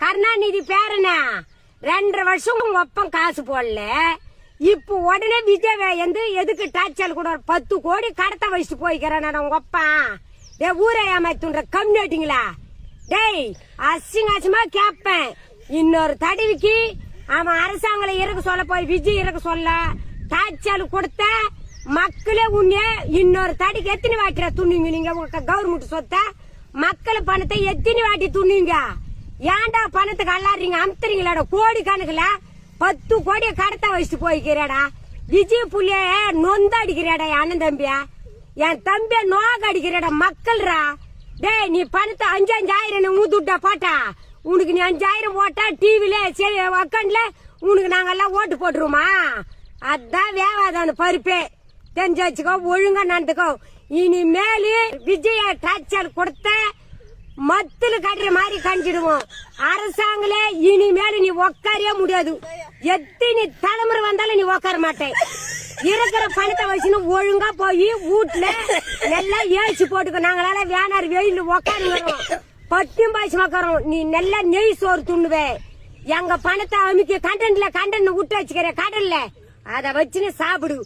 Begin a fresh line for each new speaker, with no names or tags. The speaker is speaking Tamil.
கருணாநிதி பேரனா 2.5 வருஷம் உங்க ஒப்பம் காசு போடல. இப்ப உடனே விஜய் வந்து எதுக்கு டார்ச்சல் கூட 10 கோடி கடத்த வச்சுட்டு போய்க்கிறேன் உங்க அப்பா. ஊரை ஏமாத்துன்ற கம்யூனிட்டிங்களா? டேய் அசிங்கமா கேப்பேன். இன்னொரு தடவைக்கு அவன் அரசாங்கம் இருக்க சொல்ல போய் விஜய் இருக்க சொல்ல டார்ச்சல் கொடுத்த மக்களே உன்னே இன்னொரு தடிக்கு எத்தனை வாட்டில துண்ணுங்க? நீங்க உங்க கவர்மெண்ட் சொத்த மக்கள் பணத்தை எத்தனை வாட்டி துண்ணுங்க? ஏன்டா பணத்துக்கு அல்லாறீங்க? அமுத்துறீங்களாடா கோடி கணக்குல 10 கோடியை கடத்த வச்சுட்டு போய்க்கிறாடா. விஜய் புள்ளிய நொந்த அடிக்கிறாடா என் அண்ணன் தம்பியா, என் தம்பிய நோக அடிக்கிறாடா மக்கள்ரா. டேய் நீ பணத்தை 5,000 ஊத்துட்டா போட்டா உனக்கு நீ 5,000 போட்டா டிவில சரி அக்கௌண்ட்ல உனக்கு நாங்கெல்லாம் ஓட்டு போட்டுருவோமா? அதான் வேவாதான பருப்பே தெரிஞ்சு வச்சுக்கோ, ஒழுங்கா நடந்துக்கோ. இனிமேலு விஜய டார்ச்சல் கொடுத்த மத்துல கட்டுற மாதிரி கஞ்சிடுவோம். அரசாங்களே இனிமேல நீ உக்காரவே முடியாது. எத்தனை தலைமுறை வந்தாலும் நீ உக்கார மாட்டேன். இருக்கிற பணத்தை வச்சுன்னு ஒழுங்கா போய் வீட்டுல நல்லா ஏசி போட்டுக்கோ. நாங்களால வேணாரு வெயில் உக்காருங்கிறோம், பட்டியும் பாய்ச்சி உக்காரோம். நீ நல்லா நெய் சோறு துண்ணுவே. எங்க பணத்தை அமுக்கி கண்டன்ல விட்டு வச்சுக்கிற கடல்ல அதை வச்சுன்னு சாப்பிடு.